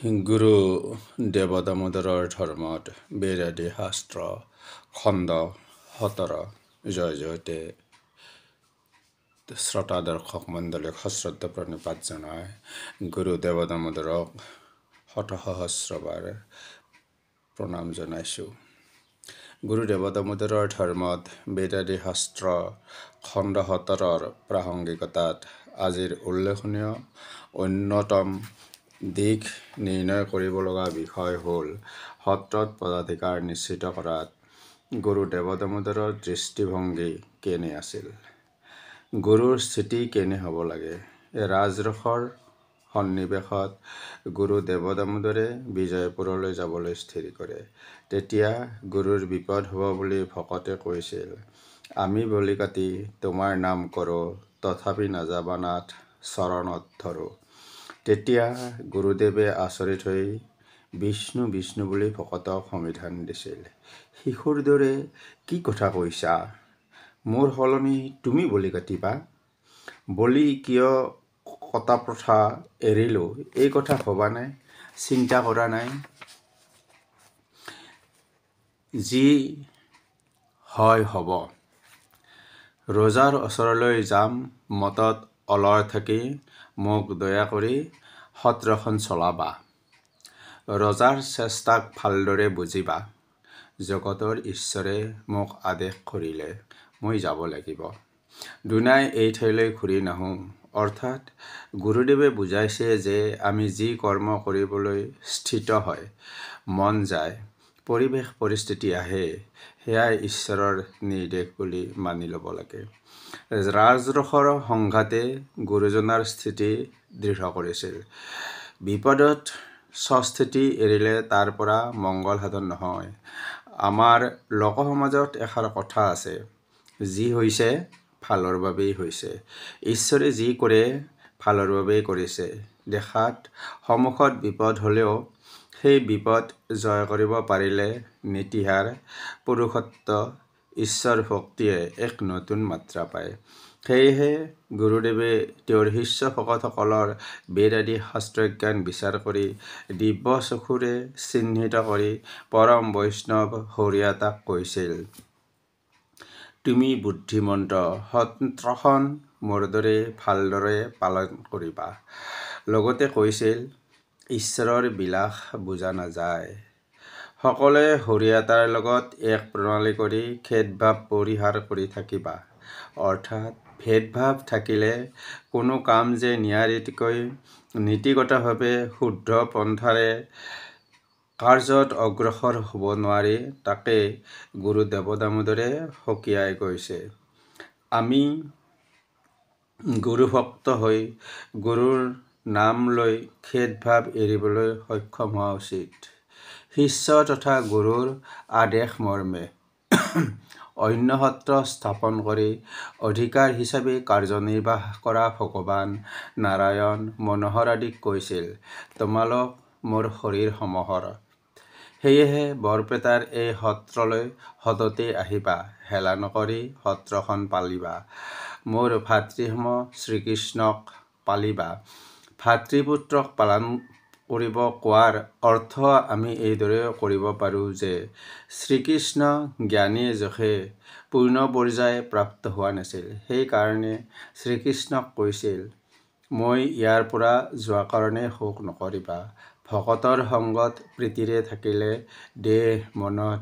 গুৰু দেৱদামোদৰৰ ধৰ্মত বেদাদি শাস্ত্ৰ খণ্ড 17 জয় জয়তে শ্ৰোতা দৰ্শক মণ্ডলীক সশ্ৰদ্ধ প্ৰণিপাত জনাই গুৰু দেৱদামোদৰক শতসহস্ৰবাৰ প্ৰণাম জনাইছোঁ। গুৰু দেৱদামোদৰৰ ধৰ্মত বেদাদি শাস্ত্ৰ খণ্ড 17ৰ প্ৰাসংগিকতাত আজিৰ উল্লেখনীয় অন্যতম দিশ নিৰ্ণয় কৰিব লগা বিষয় হ'ল সত্ৰত পদাধিকাৰ নিশ্চিত কৰাত গুৰু দেৱদামোদৰৰ দৃষ্টিভংগী কেনে আছিল, গুৰুৰ স্থিতি কেনে হ'ব লাগে। ৰাজৰসৰ সন্নিৱেশত গুৰু দেৱদামোদৰে বিজয়পুৰলৈ যাবলৈ স্থিৰ কৰে। তেতিয়া গুৰুৰ বিপদ হ'ব বুলি ভকতে কৈছিল, আমি বলি কাটি তোমাৰ নাম কৰোঁ, তথাপি নাযাবা নাথ চৰণত ধৰোঁ। তেতিয়া গুৰুদেৱে আচৰিত হৈ বিষ্ণু বিষ্ণু বুলি ভকতক সমিধান দিছিল। শিশুৰ দৰে কি কথা কৈছা, মোৰ সলনি তুমি বলি কাটিবা, বলি কিয় কটা প্ৰথা এৰিলোঁ এই কথা ভবা নাই, চিন্তা কৰা নাই। যি হয় হ'ব, ৰজাৰ ওচৰলৈ যাম মতত অলৰ থাকি, মোক দয়া কৰি সত্ৰখন চলাবা। ৰজাৰ চেষ্টাক ভালদৰে বুজিবা, জগতৰ ঈশ্বৰে মোক আদেশ কৰিলে মই যাব লাগিব। দুনাই এই ঠাইলৈ ঘূৰি নাহোঁ। অৰ্থাৎ গুৰুদেৱে বুজাইছে যে আমি যি কৰ্ম কৰিবলৈ স্থিত হয়, মন যায়, পৰিৱেশ পৰিস্থিতি আহে, সেয়াই ঈশ্বৰৰ নিৰ্দেশ বুলি মানি ল'ব লাগে। ৰাজৰসৰ সংঘাতে গুৰুজনাৰ স্থিতি দৃঢ় কৰিছিল। বিপদত স্বস্থিতি এৰিলে তাৰ পৰা মংগল সাধন নহয়। আমাৰ লোকসমাজত এষাৰ কথা আছে, যি হৈছে ভালৰ বাবেই হৈছে। ঈশ্বৰে যি কৰে ভালৰ বাবেই কৰিছে। দেখাত সন্মুখত বিপদ হ'লেও সেই বিপদ জয় কৰিব পাৰিলে নীতিহাৰ, পুৰুষত্ব, ঈশ্বৰ ভক্তিয়ে এক নতুন মাত্ৰা পায়। সেয়েহে গুৰুদেৱে তেওঁৰ শিষ্য ভকতসকলৰ বেদ আদি শাস্ত্ৰজ্ঞান বিচাৰ কৰি দিব্য চকুৰে চিহ্নিত কৰি পৰম বৈষ্ণৱ হৰিয়াতাক কৈছিল, তুমি বুদ্ধিমন্ত, সত্ৰখন মোৰ দৰে ভালদৰে পালন কৰিবা। লগতে কৈছিল, ঈশ্বৰৰ বিলাস বুজা নাযায়। সকলোৱে হৰিয়াতাৰ লগত এক প্ৰণালী কৰি খেদভাৱ পৰিহাৰ কৰি থাকিবা। অৰ্থাৎ ভেদভাৱ থাকিলে কোনো কাম যে নিয়াৰিকৈ নীতিগতভাৱে শুদ্ধ পন্থাৰে কাৰ্যত অগ্ৰসৰ হ'ব নোৱাৰি, তাকে গুৰু দেৱদামোদৰে সকীয়াই কৈছে। আমি গুৰুভক্ত হৈ গুৰুৰ নাম লৈ খেদভাৱ এৰিবলৈ সক্ষম হোৱা উচিত। শিষ্য তথা গুৰুৰ আদেশ মৰ্মে অন্য সত্ৰ স্থাপন কৰি অধিকাৰ হিচাপে কাৰ্যনিৰ্বাহ কৰা ভগৱান নাৰায়ণ মনোহৰ আদিক কৈছিল, তোমালোক মোৰ শৰীৰ সমহৰ। সেয়েহে বৰপেটাৰ এই সত্ৰলৈ সততে আহিবা, হেলা নকৰি সত্ৰখন পালিবা। মোৰ ভাতৃসম শ্ৰীকৃষ্ণক পালিবা। ভাতৃপুত্ৰক পালন কৰিব কোৱাৰ অৰ্থ আমি এইদৰে কৰিব পাৰোঁ যে শ্ৰীকৃষ্ণ জ্ঞানী যশে পূৰ্ণ পৰ্যায় প্ৰাপ্ত হোৱা নাছিল। সেইকাৰণে শ্ৰীকৃষ্ণক কৈছিল, মই ইয়াৰ পৰা যোৱা কাৰণে শোক নকৰিবা। ভকতৰ সংগত প্ৰীতিৰে থাকিলে দেহ মনত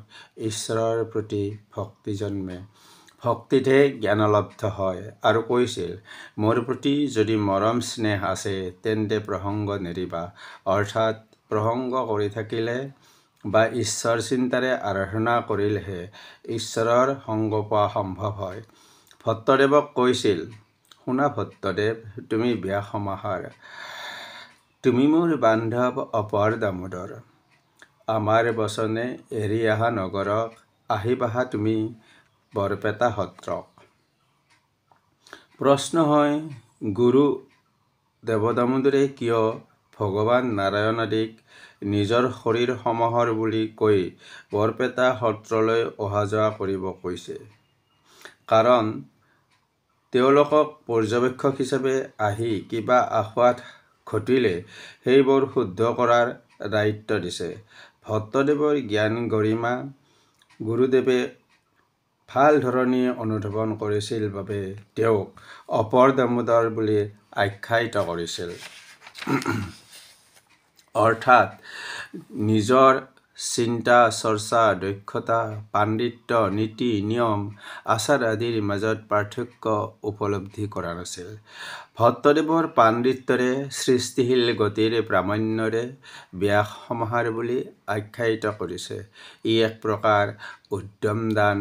ঈশ্বৰৰ প্ৰতি ভক্তি জন্মে। ভক্তিতহে জ্ঞানলব্ধ হয়। আৰু কৈছিল, মোৰ প্ৰতি যদি মৰম স্নেহ আছে তেন্তে প্ৰসংগ নেৰিবা। অৰ্থাৎ প্ৰসংগ কৰি থাকিলে বা ঈশ্বৰ চিন্তাৰে আৰাধনা কৰিলেহে ঈশ্বৰৰ সংগ পোৱা সম্ভৱ হয়। ভট্টদেৱক কৈছিল, শুনা ভট্টদেৱ, তুমি ব্যাস সমাহাৰ, তুমি মোৰ বান্ধৱ অপৰ দামোদৰ। আমাৰ বচনে এৰি আহা নগৰক, আহিবাহা তুমি বৰপেটা সত্ৰক। প্ৰশ্ন হয়, গুৰু দেৱদামোদৰে কিয় ভগৱান নাৰায়ণ আদিক নিজৰ শৰীৰ সমহৰ বুলি কৈ বৰপেটা সত্ৰলৈ অহা যোৱা কৰিব কৈছে? কাৰণ তেওঁলোকক পৰ্যবেক্ষক হিচাপে আহি কিবা আঁসোৱাত ঘটিলে সেইবোৰ শুদ্ধ কৰাৰ দায়িত্ব দিছে। ভট্টদেৱৰ জ্ঞান গৰিমা গুৰুদেৱে ভাল ধৰণে অনুধাৱন কৰিছিল বাবে তেওঁক অপৰ দামোদৰ বুলি আখ্যায়িত কৰিছিল। অৰ্থাৎ নিজৰ চিন্তা চৰ্চা দক্ষতা পাণ্ডিত্য নীতি নিয়ম আচাৰ আদিৰ মাজত পাৰ্থক্য উপলব্ধি কৰা নাছিল। ভট্টদেৱৰ পাণ্ডিত্যৰে সৃষ্টিশীল গতিৰ প্ৰামাণ্যৰে ব্যাস সমাহাৰ বুলি আখ্যায়িত কৰিছে। ই এক প্ৰকাৰ উদ্যমদান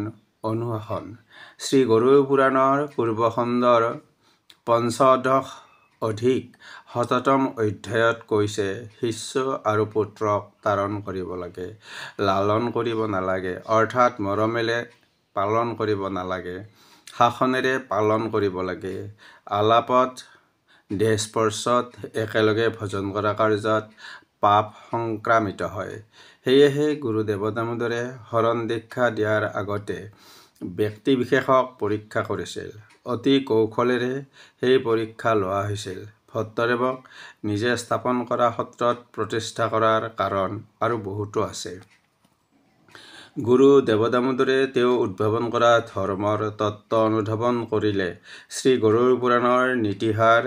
অনুশাসন। শ্ৰী গৰুড় পুৰাণৰ পূৰ্বখণ্ডৰ পঞ্চদশ অধিক শততম অধ্যায়ত কৈছে, শিষ্য আৰু পুত্ৰক তাৰণ কৰিব লাগে, লালন কৰিব নালাগে, অৰ্থাৎ মৰমেৰে পালন কৰিব নালাগে, শাসনেৰে পালন কৰিব লাগে। আলাপত দেহস্পৰ্শত একেলগে ভজন কৰা কাৰ্যত পাপ সংক্ৰামিত হয়। সেয়েহে গুৰু দেৱদামোদৰে শৰণ দীক্ষা দিয়াৰ আগতে ব্যক্তিবিশেষক পৰীক্ষা কৰিছিল। অতি কৌশলেৰে সেই পৰীক্ষা লোৱা হৈছিল। ভট্টদেৱক নিজে স্থাপন কৰা সত্ৰত প্ৰতিষ্ঠা কৰাৰ কাৰণ আৰু বহুতো আছে। গুৰু দেৱদামোদৰে তেওঁ উদ্ভাৱন কৰা ধৰ্মৰ তত্ত্ব অনুধাৱন কৰিলে শ্ৰী গৰুড় পুৰাণৰ নীতিসাৰ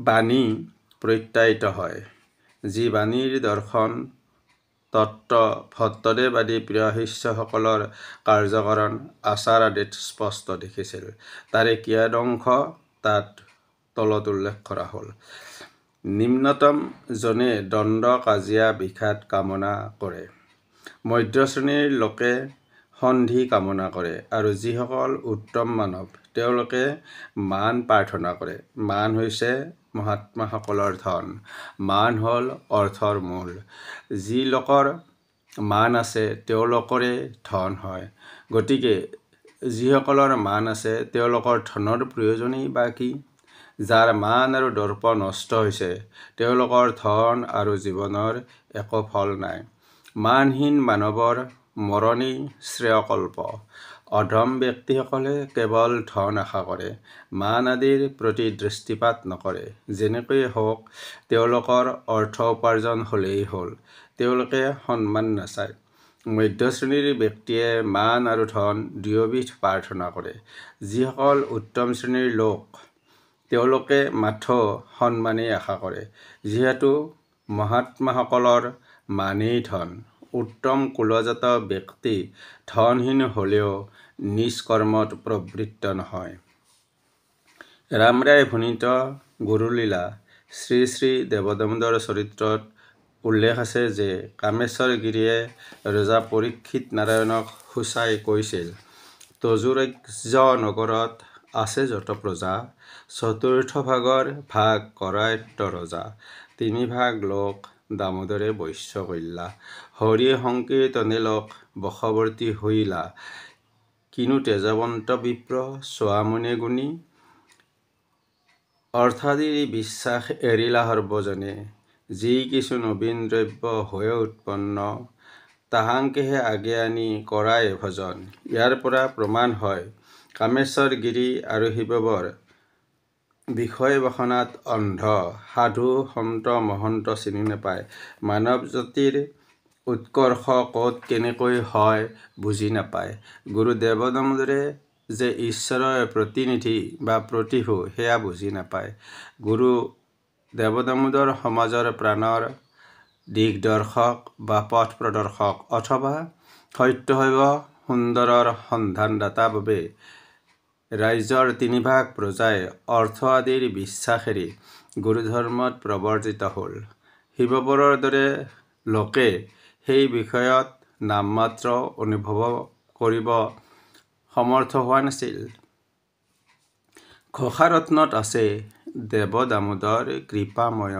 বাণী প্ৰত্যায়িত হয়। যি বাণীৰ দৰ্শন তত্ত্ব ভট্টদেৱ আদি প্ৰিয় শিষ্যসকলৰ কাৰ্যকৰণ আচাৰ আদিত স্পষ্ট দেখিছিল, তাৰে কিয়দংশ তাত তলত উল্লেখ কৰা হ'ল। নিম্নতম জনে দ্বন্দ্ব কাজিয়া বিষাদ কামনা কৰে, মধ্যশ্ৰেণীৰ লোকে সন্ধি কামনা কৰে, আৰু যিসকল উত্তম মানৱ তেওঁলোকে মান প্ৰাৰ্থনা কৰে। মান হৈছে মহাত্মাসকলৰ ধন, মান হ'ল অৰ্থৰ মূল। যি লোকৰ মান আছে তেওঁলোকৰে ধন হয়। গতিকে যিসকলৰ মান আছে তেওঁলোকৰ ধনৰ প্ৰয়োজনেই বা কি? যাৰ মান আৰু দৰ্প নষ্ট হৈছে তেওঁলোকৰ ধন আৰু জীৱনৰ একো ফল নাই। মানহীন মানৱৰ মৰণেই শ্ৰেয়কল্প। অধম ব্যক্তিসকলে কেৱল ধন আশা কৰে, মান আদিৰ প্ৰতি দৃষ্টিপাত নকৰে। যেনেকৈ হওক তেওঁলোকৰ অৰ্থ উপাৰ্জন হ'লেই হ'ল, তেওঁলোকে সন্মান নাচায়। মধ্যশ্ৰেণীৰ ব্যক্তিয়ে মান আৰু ধন দুয়োবিধ প্ৰাৰ্থনা কৰে। যিসকল উত্তম শ্ৰেণীৰ লোক তেওঁলোকে মাথো সন্মানেই আশা কৰে, যিহেতু মহাত্মাসকলৰ মানেই ধন। উত্তম কুলজাত ব্যক্তি ধনহীন হ'লেও নিজ কৰ্মত প্ৰবৃত্ত নহয়। ৰামৰায় ভণিত গুৰুলীলা শ্ৰী শ্ৰী দেৱদামোদৰ চৰিত্ৰত উল্লেখ আছে যে কামেশ্বৰ গিৰিয়ে ৰজা পৰীক্ষিত নাৰায়ণক সূচাই কৈছিল, তজুৰাজ্য নগৰত আছে যত প্ৰজা, চতুৰ্থ ভাগৰ ভাগ কৰায়ত্ব ৰজা, তিনি ভাগ লোক দামোদৰে বৈশ্য কল্যা, হৰি সংকীৰ্তনে লোক বশৱৰ্তী হৈলা, কিনো তেজৱন্ত বিপ্ৰ চোৱামনে গুণী, অৰ্থাদিৰ বিশ্বাস এৰিলা সৰ্বজনে, যি কিছু নবীন দ্ৰব্য হৈ উৎপন্ন, তাহাংকেহে আগে আনি কৰায় ভজন। ইয়াৰ পৰা প্ৰমাণ হয় কামেশ্বৰ গিৰি আৰু শিৱবৰ বিষয় বাসনাত অন্ধ। সাধু সন্ত মহন্ত চিনি নাপায়, মানৱ জাতিৰ উৎকৰ্ষ ক'ত কেনেকৈ হয় বুজি নাপায়। গুৰু দেৱদামোদৰে যে ঈশ্বৰৰ প্ৰতিনিধি বা প্ৰতিভু সেয়া বুজি নাপায়। গুৰু দেৱদামোদৰ সমাজৰ প্ৰাণৰ দিগদৰ্শক বা পথ প্ৰদৰ্শক অথবা সত্যশৈৱ সুন্দৰৰ সন্ধানদাতা বাবে ৰাজ্যৰ তিনিভাগ প্ৰজাই অৰ্থ আদিৰ বিশ্বাস এৰি গুৰুধৰ্মত প্ৰৱৰ্তিত হ'ল। শিৱবৰৰ দৰে লোকে সেই বিষয়ত নামমাত্ৰ অনুভৱ কৰিব সমৰ্থ হোৱা নাছিল। ঘোষাৰত্নত আছে, দেৱদামোদৰ কৃপাময়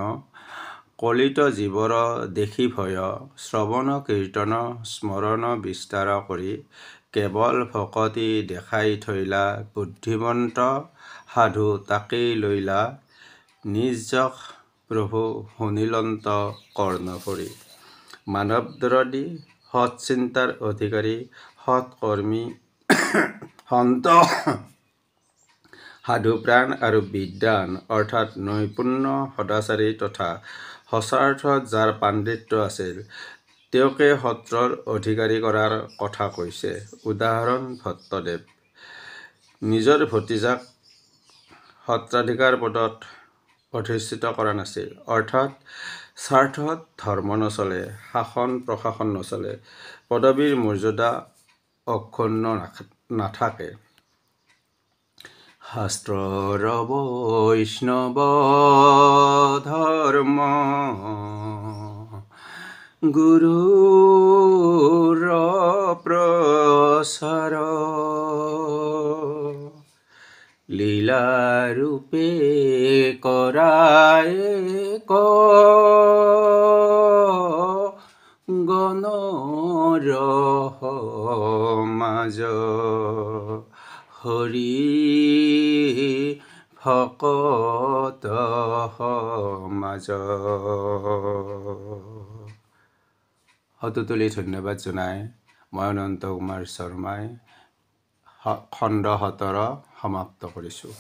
কলিত জীৱৰ দেখি ভয়, শ্ৰৱণ কীৰ্তন স্মৰণ বিস্তাৰ কৰি, কেৱল ভকতি দেখাই থৈলা, বুদ্ধিমন্ত সাধু তাকেই লৈলা, নিজ যশ প্ৰভু শুনিলন্ত কৰ্ণ ভৰি। মানৱদৰদী সৎ চিন্তাৰ অধিকাৰী সৎ কৰ্মী সন্ত সাধুপ্ৰাণ আৰু বিদ্বান অৰ্থাৎ নৈপুণ্য সদাচাৰী তথা সচাৰ্থত যাৰ পাণ্ডিত্য আছিল তেওঁকে সত্ৰৰ অধিকাৰী কৰাৰ কথা কৈছে। উদাহৰণ ভট্টদেৱ নিজৰ ভতিজাক সত্ৰাধিকাৰ পদত অধিষ্ঠিত কৰা নাছিল, অৰ্থাৎ স্বাৰ্থত ধৰ্ম নচলে, শাসন প্ৰশাসন নচলে, পদবীৰ মৰ্যাদা অক্ষুণ্ণ নাথাকে। শাস্ত্ৰৰ বৈষ্ণৱ ধৰ্ম গুৰুৰ প্ৰচাৰ লীলাৰূপে কৰাই গণৰ সমাজ হৰি ভকত সমাজ। শততুলি ধন্যবাদ জনাই মই অনন্ত কুমাৰ শৰ্মাই খণ্ড 17 সমাপ্ত কৰিছোঁ।